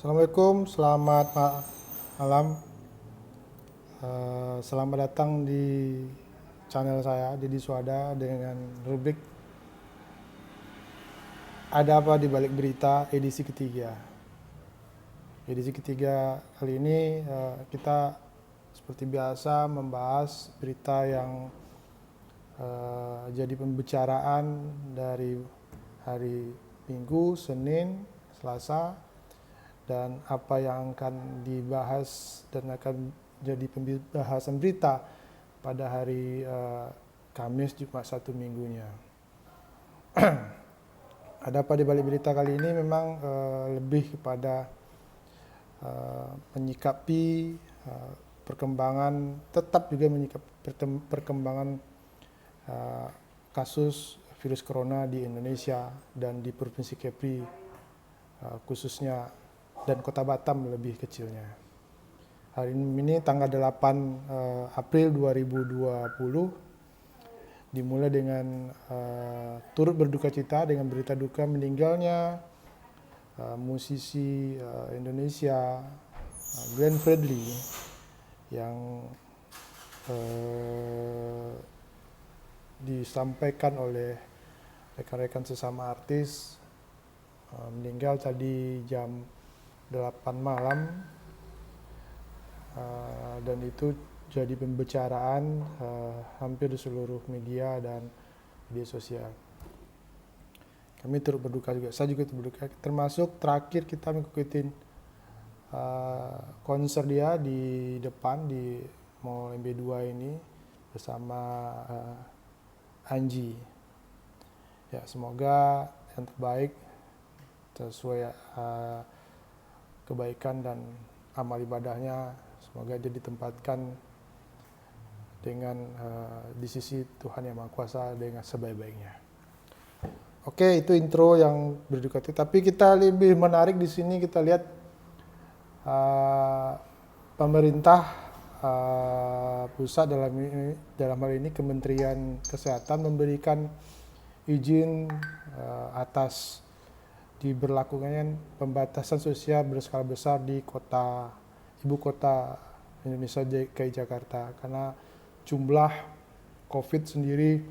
Assalamualaikum, selamat malam. Selamat datang di channel saya, Didi Suada, dengan rubrik Ada Apa di Balik Berita edisi ketiga. Edisi ketiga kali ini kita seperti biasa membahas berita yang jadi pembicaraan dari hari Minggu, Senin, Selasa, dan apa yang akan dibahas dan akan jadi pembahasan berita pada hari Kamis, Jumat, Sabtu minggunya. Ada apa di balik berita kali ini memang lebih kepada menyikapi perkembangan, tetap juga menyikapi perkembangan kasus virus corona di Indonesia dan di Provinsi Kepri khususnya, dan Kota Batam lebih kecilnya. Hari ini tanggal 8 April 2020 dimulai dengan turut berduka cita dengan berita duka meninggalnya musisi Indonesia Glenn Fredly yang disampaikan oleh rekan-rekan sesama artis, meninggal tadi jam 8 malam, dan itu jadi pembicaraan hampir di seluruh media dan media sosial. Kami turut berduka juga, saya juga turut berduka, termasuk terakhir kita mengikuti konser dia di depan di Mall MB2 ini bersama Anji. Ya, semoga yang terbaik sesuai kebaikan dan amal ibadahnya, semoga dia ditempatkan dengan di sisi Tuhan Yang Maha Kuasa dengan sebaik-baiknya. Oke, itu intro yang berduka cita. Tapi kita lebih menarik di sini kita lihat pemerintah pusat dalam hal ini Kementerian Kesehatan memberikan izin atas diberlakukannya pembatasan sosial berskala besar di ibu kota Indonesia, DKI Jakarta, karena jumlah COVID sendiri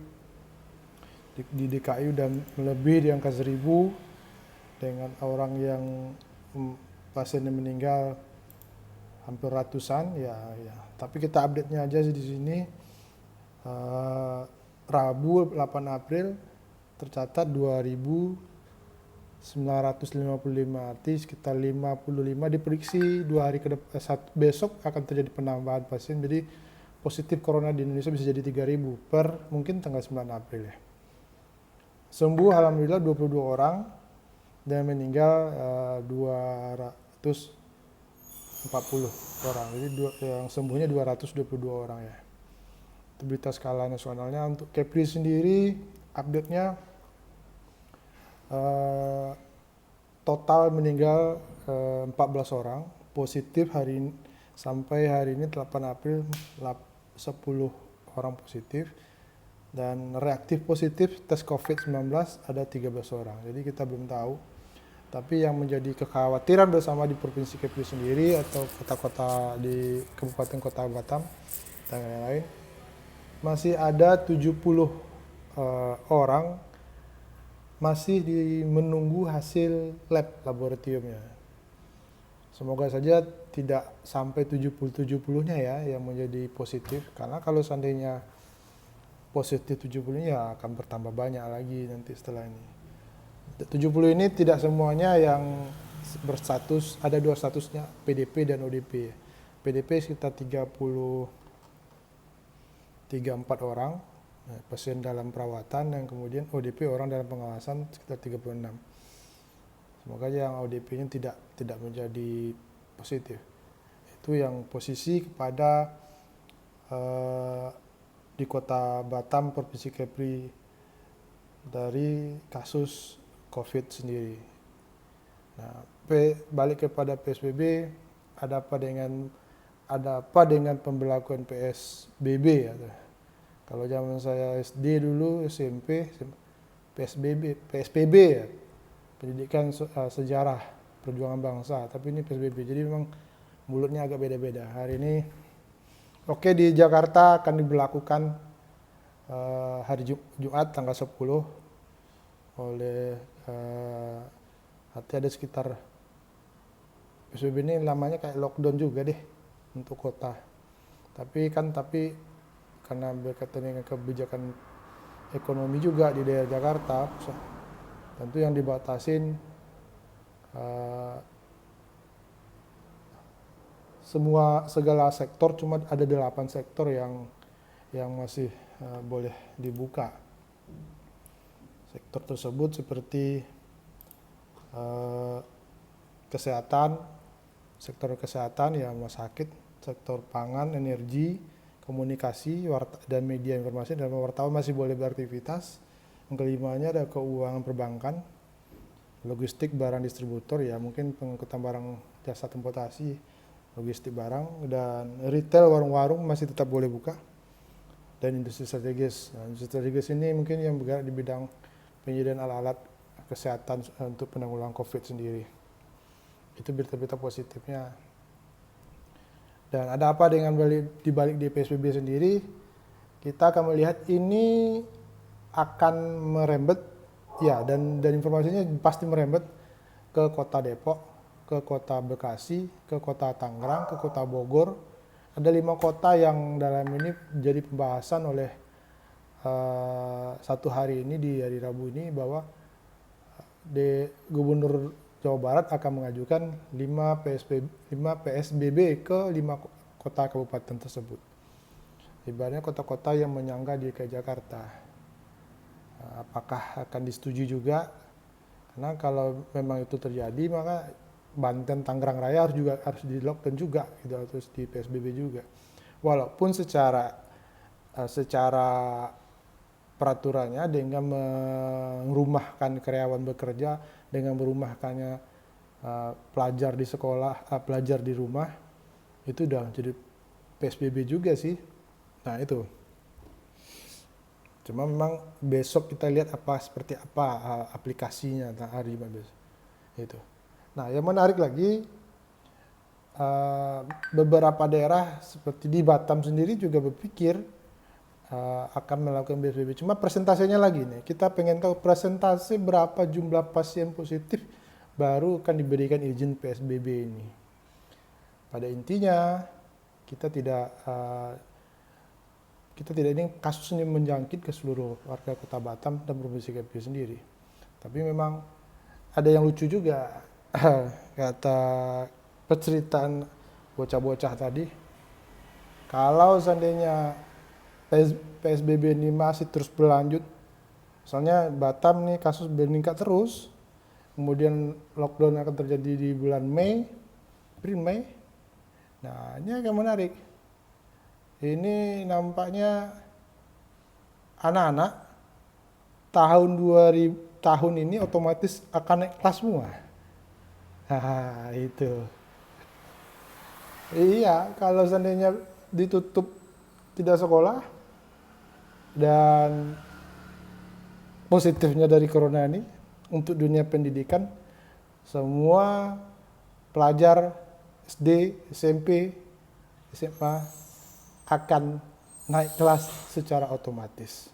di DKI udah melebihi di angka 1.000 dengan orang yang pasien yang meninggal hampir ratusan ya. Tapi kita update-nya aja di sini. Rabu 8 April tercatat 2.955 artis, sekitar 55 diprediksi 2 hari ke depan, besok akan terjadi penambahan pasien. Jadi positif corona di Indonesia bisa jadi 3.000 per mungkin tanggal 9 April ya. Sembuh alhamdulillah 22 orang dan meninggal 240 orang. Jadi yang sembuhnya 222 orang ya. Itu berita skala nasionalnya. Untuk Kepri sendiri update-nya total meninggal 14 orang, positif sampai hari ini 8 April 10 orang positif, dan reaktif positif tes COVID-19 ada 13 orang. Jadi kita belum tahu. Tapi yang menjadi kekhawatiran bersama di Provinsi Kepri sendiri atau kota-kota di Kabupaten Kota Batam dan lain-lain, masih ada 70 orang masih menunggu hasil lab laboratoriumnya. Semoga saja tidak sampai 70-70-nya ya yang menjadi positif, karena kalau seandainya positif 70 ya akan bertambah banyak lagi nanti setelah ini. 70 ini tidak semuanya yang berstatus, ada dua statusnya, PDP dan ODP. PDP sekitar 34 orang pasien dalam perawatan, dan kemudian ODP orang dalam pengawasan sekitar 36. Semoga yang ODP-nya tidak menjadi positif. Itu yang posisi kepada di Kota Batam, Provinsi Kepri, dari kasus COVID sendiri. Nah, balik kepada PSBB, ada apa dengan pemberlakuan PSBB ya? Kalau zaman saya SD dulu, SMP, PSBB ya, pendidikan sejarah. perjuangan bangsa, tapi ini PSBB. Jadi memang mulutnya agak beda-beda. Hari ini oke, di Jakarta akan diberlakukan hari Jumat tanggal 10 oleh ada sekitar PSBB ini lamanya kayak lockdown juga deh untuk kota. Tapi karena berkaitan dengan kebijakan ekonomi juga di daerah Jakarta, tentu yang dibatasin segala sektor, cuma ada 8 sektor yang masih boleh dibuka. Sektor tersebut seperti kesehatan, sektor kesehatan ya rumah sakit, sektor pangan, energi, komunikasi, dan media informasi, dan wartawan masih boleh beraktivitas. Yang kelimanya ada keuangan perbankan, logistik, barang distributor, ya mungkin pengangkutan barang, jasa transportasi, logistik barang, dan retail, warung-warung masih tetap boleh buka. Dan industri strategis. Nah, industri strategis ini mungkin yang bergerak di bidang penyediaan alat-alat kesehatan untuk penanggulangan COVID sendiri. Itu berita-berita positifnya. Dan ada apa dengan dibalik di PSBB sendiri? Kita akan melihat ini akan merembet, ya, dan informasinya pasti merembet ke kota Depok, ke kota Bekasi, ke kota Tangerang, ke kota Bogor. Ada 5 kota yang dalam ini jadi pembahasan oleh satu hari ini, di hari Rabu ini, bahwa Gubernur Jawa Barat akan mengajukan 5 PSBB ke 5 kota kabupaten tersebut. Ibaratnya kota-kota yang menyangga di DKI Jakarta. Apakah akan disetujui juga? Karena kalau memang itu terjadi, maka Banten, Tangerang Raya harus di lockdown juga, gitu, harus di PSBB juga. Walaupun secara peraturannya dengan merumahkan karyawan bekerja, dengan merumahkannya pelajar di sekolah, pelajar di rumah, itu udah jadi PSBB juga sih. Nah itu. Cuma memang besok kita lihat seperti apa aplikasinya hari besok. Itu. Nah, yang menarik lagi, beberapa daerah seperti di Batam sendiri juga berpikir akan melakukan PSBB. Cuma presentasinya lagi nih, kita pengen tahu presentasi berapa jumlah pasien positif baru akan diberikan izin PSBB ini. Pada intinya kita tidak ingin kasus ini menjangkit ke seluruh warga Kota Batam dan Provinsi Kepri sendiri. Tapi memang ada yang lucu juga, kata penceritaan bocah-bocah tadi, kalau seandainya PSBB ini masih terus berlanjut, misalnya Batam nih kasus meningkat terus, kemudian lockdown akan terjadi di bulan April Mei. Nah, ini agak menarik. Ini nampaknya anak-anak tahun ini otomatis akan naik kelas semua. Nah, itu. Iya, kalau seandainya ditutup tidak sekolah, dan positifnya dari corona ini untuk dunia pendidikan, semua pelajar SD, SMP, SMA akan naik kelas secara otomatis.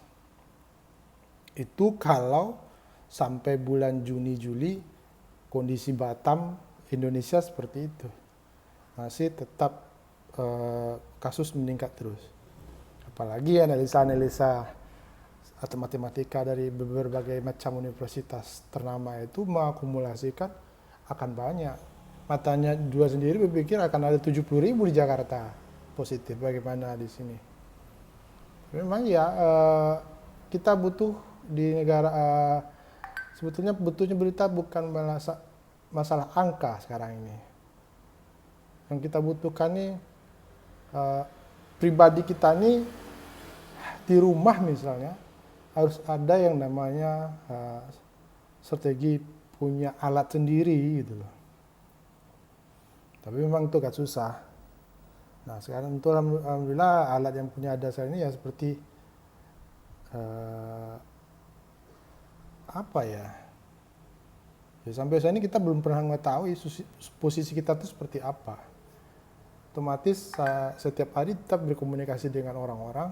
Itu kalau sampai bulan Juni-Juli kondisi Batam, Indonesia seperti itu. Masih tetap kasus meningkat terus. Apalagi analisa-analisa atau matematika dari berbagai macam universitas ternama itu mengakumulasikan akan banyak. Matanya dua sendiri berpikir akan ada 70.000 di Jakarta positif. Bagaimana di sini? Memang ya, kita butuh di negara, sebetulnya butuhnya berita bukan masalah angka sekarang ini. Yang kita butuhkan nih, pribadi kita nih di rumah misalnya harus ada yang namanya strategi punya alat sendiri gitu loh. Tapi memang itu agak susah. Nah sekarang itu alhamdulillah alat yang punya ada sekarang ini ya seperti apa ya? Ya, sampai saat ini kita belum pernah mengetahui posisi kita itu seperti apa. Otomatis setiap hari tetap berkomunikasi dengan orang-orang.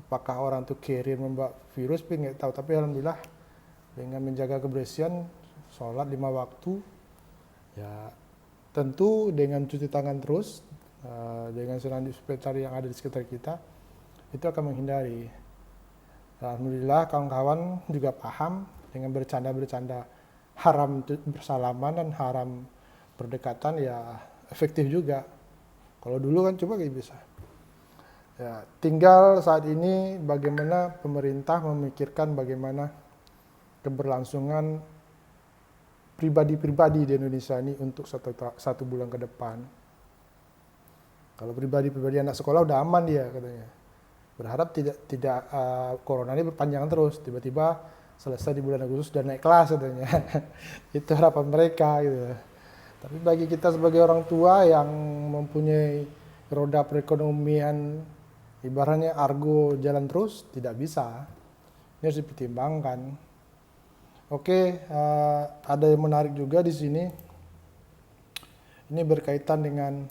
Apakah orang itu carrier membawa virus, tapi nggak tahu. Tapi alhamdulillah dengan menjaga kebersihan, sholat 5 waktu, ya tentu dengan cuci tangan terus, dengan senang disinfektan yang ada di sekitar kita, itu akan menghindari. Alhamdulillah kawan-kawan juga paham dengan bercanda-bercanda haram bersalaman dan haram berdekatan, ya efektif juga. Kalau dulu kan coba kayak bisa. Ya, tinggal saat ini bagaimana pemerintah memikirkan bagaimana keberlangsungan pribadi-pribadi di Indonesia ini untuk satu bulan ke depan. Kalau pribadi-pribadi anak sekolah udah aman dia katanya. Berharap tidak corona ini berpanjang terus, tiba-tiba selesai di bulan Agustus dan naik kelas katanya. Itu harapan mereka gitu. Tapi bagi kita sebagai orang tua yang mempunyai roda perekonomian, ibaratnya argo jalan terus, tidak bisa. Ini harus dipertimbangkan. Oke, ada yang menarik juga di sini. Ini berkaitan dengan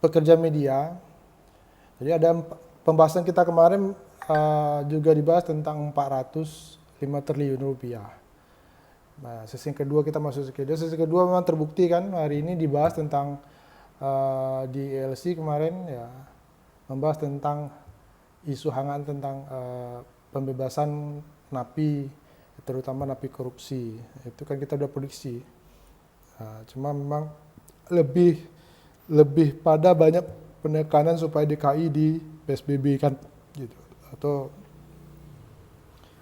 pekerja media. Jadi ada pembahasan kita kemarin juga dibahas tentang 405 triliun rupiah. Nah, sesi kedua kita masuk sesi kedua. Sesi kedua memang terbukti kan hari ini dibahas tentang di ELC kemarin ya, membahas tentang isu hangat tentang pembebasan napi, terutama napi korupsi. Itu kan kita udah prediksi. Cuma memang lebih pada banyak penekanan supaya DKI di PSBB kan gitu, atau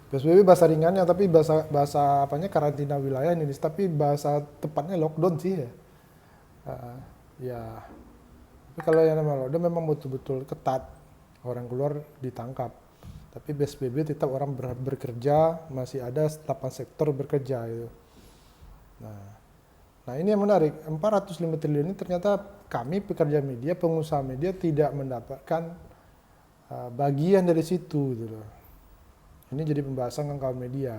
PSBB bahasa ringannya, tapi bahasa apanya karantina wilayah ini, tapi bahasa tepatnya lockdown sih ya. Ya, tapi kalau yang namanya lockdown memang betul-betul ketat, orang keluar ditangkap. Tapi PSBB tetap orang bekerja, masih ada 8 sektor bekerja gitu. Nah ini yang menarik, 405 triliun ini ternyata kami pekerja media, pengusaha media tidak mendapatkan bagian dari situ gitu loh. Ini jadi pembahasan kawan media.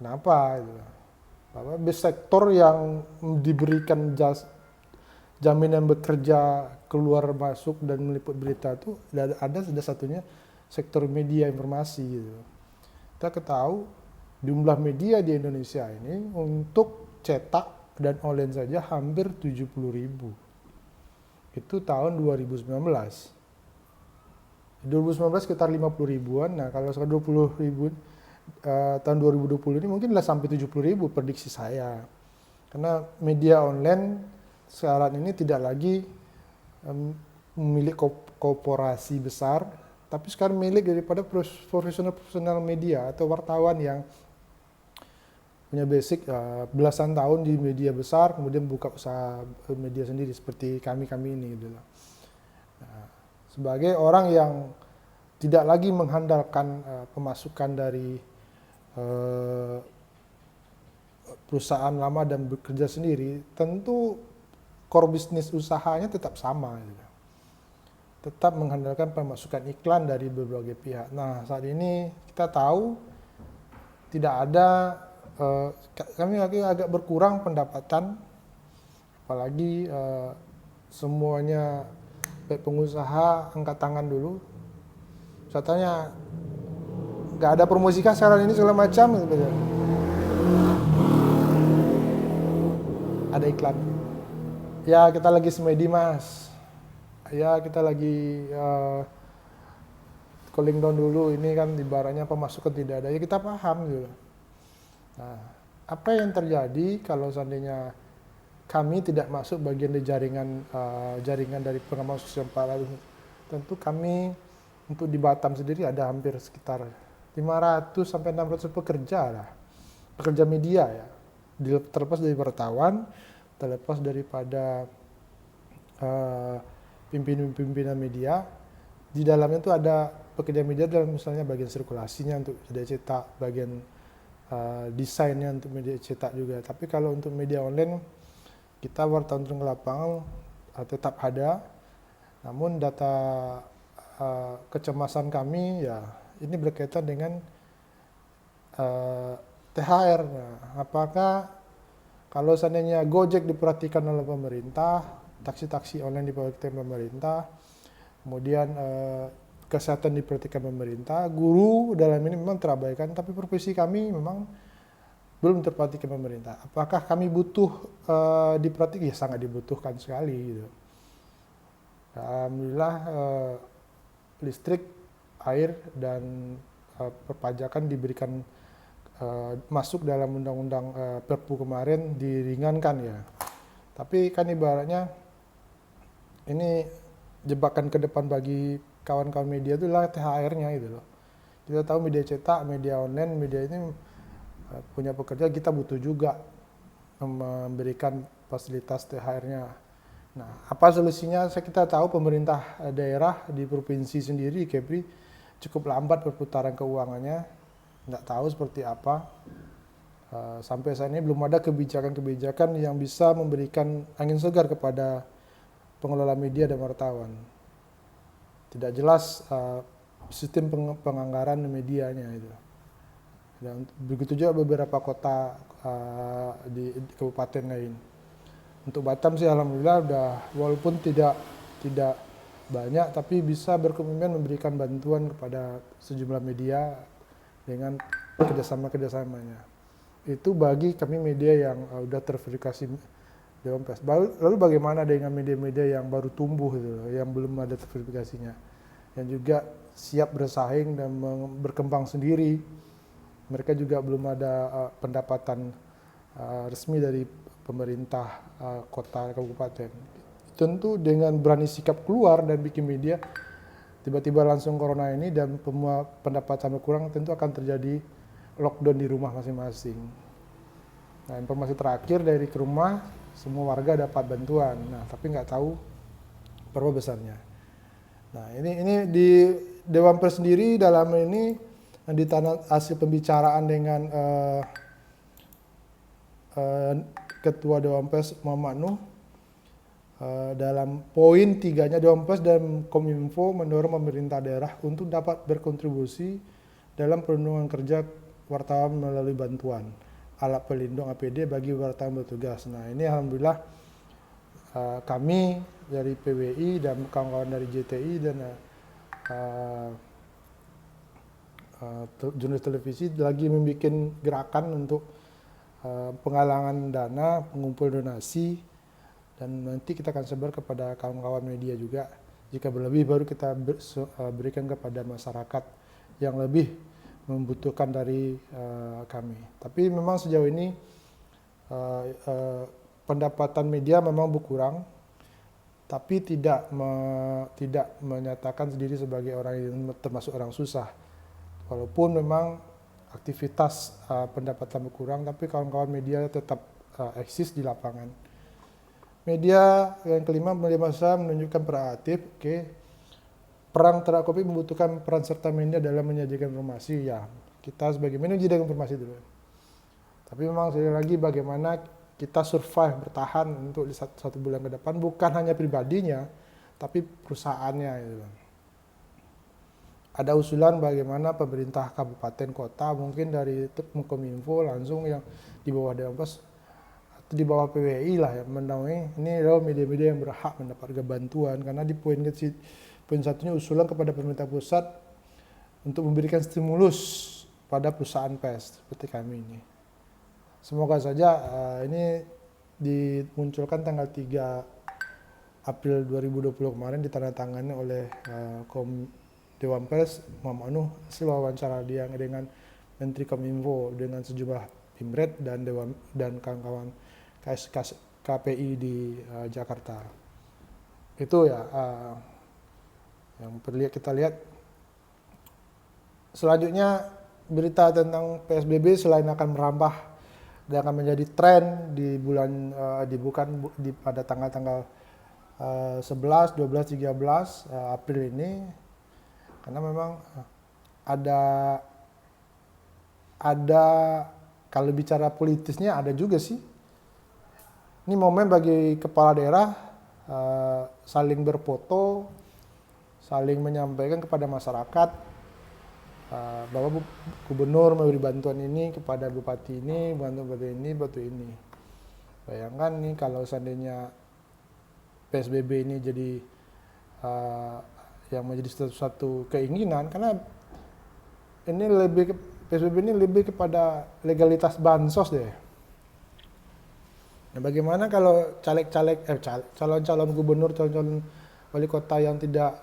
Kenapa gitu? Bahwa sektor yang diberikan jaminan bekerja, keluar masuk dan meliput berita itu ada satunya sektor media informasi gitu. Kita ketahui jumlah media di Indonesia ini untuk cetak dan online saja hampir 70.000. Itu tahun 2019. 2019 sekitar 50 ribuan. Nah kalau sekarang 20 ribu tahun 2020 ini mungkin lah sampai 70 ribu prediksi saya. Karena media online sekarang ini tidak lagi milik korporasi besar, tapi sekarang milik daripada profesional media atau wartawan yang punya basic belasan tahun di media besar, kemudian buka usaha media sendiri seperti kami ini gitu. Nah, sebagai orang yang tidak lagi mengandalkan pemasukan dari perusahaan lama dan bekerja sendiri, tentu core bisnis usahanya tetap sama gitu. Tetap mengandalkan pemasukan iklan dari berbagai pihak. Nah, saat ini kita tahu tidak ada, kami agak berkurang pendapatan, apalagi semuanya pengusaha angkat tangan dulu. Saya tanya, nggak ada promosi kah sekarang ini segala macam gitu. Ada iklan. Ya kita lagi semedi mas. Ya kita lagi cooling down dulu, ini kan ibaratnya pemasukan tidak ada, ya kita paham gitu. Nah, apa yang terjadi kalau seandainya kami tidak masuk bagian dari jaringan dari pengamal sosial paralel? Tentu kami untuk di Batam sendiri ada hampir sekitar 500 sampai 600 pekerja lah, pekerja media ya, terlepas dari wartawan, terlepas daripada pimpinan media. Di dalamnya itu ada pekerja media dalam misalnya bagian sirkulasinya untuk media cetak, bagian desainnya untuk media cetak juga. Tapi kalau untuk media online, kita wartawan turun ke lapangan tetap ada. Namun data kecemasan kami ya ini berkaitan dengan eh, THR. Nah, apakah kalau seandainya Gojek diperhatikan oleh pemerintah, taksi-taksi online diperhatikan pemerintah, kemudian kesehatan diperhatikan pemerintah, guru dalam ini memang terabaikan, tapi profesi kami memang belum terperhatikan pemerintah. Apakah kami butuh diperhatikan? Ya sangat dibutuhkan sekali. Gitu. Alhamdulillah listrik, air, dan perpajakan diberikan masuk dalam undang-undang Perpu kemarin diringankan ya. Tapi kan ibaratnya ini jebakan ke depan bagi kawan-kawan media itu lah THR-nya gitu loh. Kita tahu media cetak, media online, media ini punya pekerja, kita butuh juga memberikan fasilitas THR-nya. Nah, apa solusinya? Kita tahu pemerintah daerah di provinsi sendiri, Kepri, cukup lambat perputaran keuangannya. Nggak tahu seperti apa. Sampai saat ini belum ada kebijakan-kebijakan yang bisa memberikan angin segar kepada pengelola media dan wartawan. Tidak jelas sistem penganggaran medianya itu. Dan begitu juga beberapa kota di kabupaten lain. Untuk Batam sih alhamdulillah udah walaupun tidak banyak tapi bisa berkomitmen memberikan bantuan kepada sejumlah media dengan kerjasamanya. Itu bagi kami media yang udah terverifikasi Dewan Pers. Lalu bagaimana dengan media-media yang baru tumbuh gitu, yang belum ada terverifikasinya, yang juga siap bersaing dan berkembang sendiri. Mereka juga belum ada pendapatan resmi dari pemerintah kota kabupaten. Tentu dengan berani sikap keluar dan bikin media, tiba-tiba langsung corona ini dan pendapatan berkurang, tentu akan terjadi lockdown di rumah masing-masing. Nah, informasi terakhir dari ke rumah, semua warga dapat bantuan. Nah, tapi nggak tahu berapa besarnya. Nah, ini di Dewan Pers sendiri dalam ini di hasil pembicaraan dengan Ketua Dewan Pers Muhammad Nuh, dalam poin 3-nya Dewan Pers dan Kominfo mendorong pemerintah daerah untuk dapat berkontribusi dalam perlindungan kerja wartawan melalui bantuan alat pelindung APD bagi wartawan bertugas. Nah, ini alhamdulillah kami dari PWI dan kawan-kawan dari JTI dan jurnalis televisi lagi membuat gerakan untuk penggalangan dana, pengumpul donasi, dan nanti kita akan sebar kepada kawan-kawan media juga. Jika berlebih baru kita berikan kepada masyarakat yang lebih membutuhkan dari kami. Tapi memang sejauh ini pendapatan media memang berkurang, tapi tidak menyatakan sendiri sebagai orang yang termasuk orang susah. Walaupun memang aktivitas pendapatan berkurang, tapi kawan-kawan media tetap eksis di lapangan. Media yang kelima, media massa menunjukkan proaktif. Perang terhadap COVID membutuhkan peran serta media dalam menyajikan informasi. Ya, kita sebagai media menyajikan informasi dulu. Tapi memang sekali lagi bagaimana kita survive, bertahan untuk satu bulan ke depan, bukan hanya pribadinya, tapi perusahaannya. Gitu. Ada usulan bagaimana pemerintah kabupaten kota mungkin dari Kominfo langsung yang di bawah Dewan Pers atau di bawah PWI lah ya menaungi ini adalah media-media yang berhak mendapatkan bantuan, karena di poin satunya usulan kepada pemerintah pusat untuk memberikan stimulus pada perusahaan pers seperti kami ini. Semoga saja ini dimunculkan tanggal 3 April 2020 kemarin, ditandatangani oleh Dewan Pers Muhammad Nuh hasil wawancara dia dengan Menteri Kominfo dengan sejumlah Pimret dan kawan-kawan KPI di Jakarta. Itu ya yang perlu kita lihat. Selanjutnya berita tentang PSBB selain akan merambah dan akan menjadi tren di bulan pada tanggal 11, 12, 13 April ini, karena memang ada kalau bicara politisnya ada juga sih. Ini momen bagi kepala daerah saling berfoto, saling menyampaikan kepada masyarakat bahwa gubernur memberi bantuan ini kepada bupati ini, bupati ini. Bayangkan nih kalau seandainya PSBB ini jadi yang menjadi satu keinginan, karena PSBB ini lebih kepada legalitas bansos deh. Nah, bagaimana kalau calon-calon gubernur, calon-calon wali kota yang tidak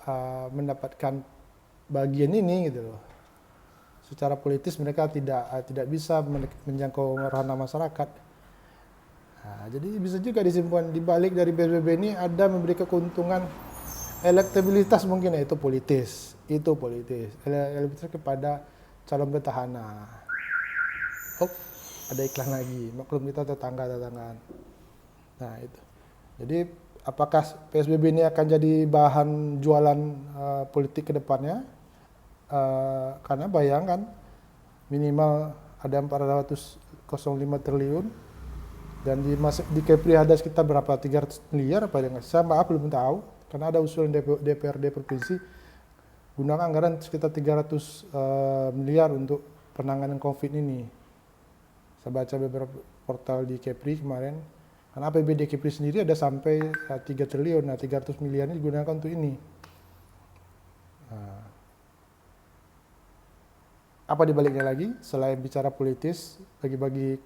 mendapatkan bagian ini gitu loh. Secara politis mereka tidak bisa menjangkau ranah masyarakat. Nah, jadi bisa juga disimpan di balik dari PSBB ini ada memberi keuntungan elektabilitas mungkin itu politis elektabilitas kepada calon petahana. Oh, ada iklan lagi, maklum kita tetanggaan. Nah itu. Jadi apakah PSBB ini akan jadi bahan jualan politik ke depannya? Karena bayangkan minimal ada 405 triliun dan di Kepri ada sekitar berapa 300 miliar apa yang saya belum tahu karena ada usulan DPRD provinsi gunakan anggaran sekitar 300 miliar untuk penanganan COVID ini. Saya baca beberapa portal di Kepri kemarin, karena APBD Kepri sendiri ada sampai 3 triliun, nah 300 miliar ini digunakan untuk ini. Nah, apa dibaliknya lagi, selain bicara politis, bagi-bagi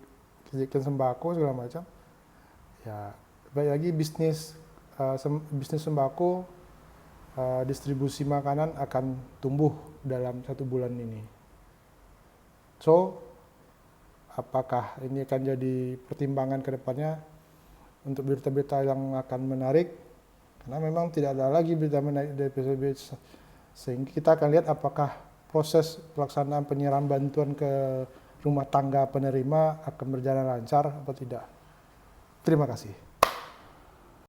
kegiatan sembako segala macam, ya balik lagi bisnis sembako, distribusi makanan akan tumbuh dalam 1 bulan ini. So, apakah ini akan jadi pertimbangan ke depannya untuk berita-berita yang akan menarik? Karena memang tidak ada lagi berita menarik dari PSBB, sehingga kita akan lihat apakah proses pelaksanaan penyerahan bantuan ke rumah tangga penerima akan berjalan lancar atau tidak. Terima kasih.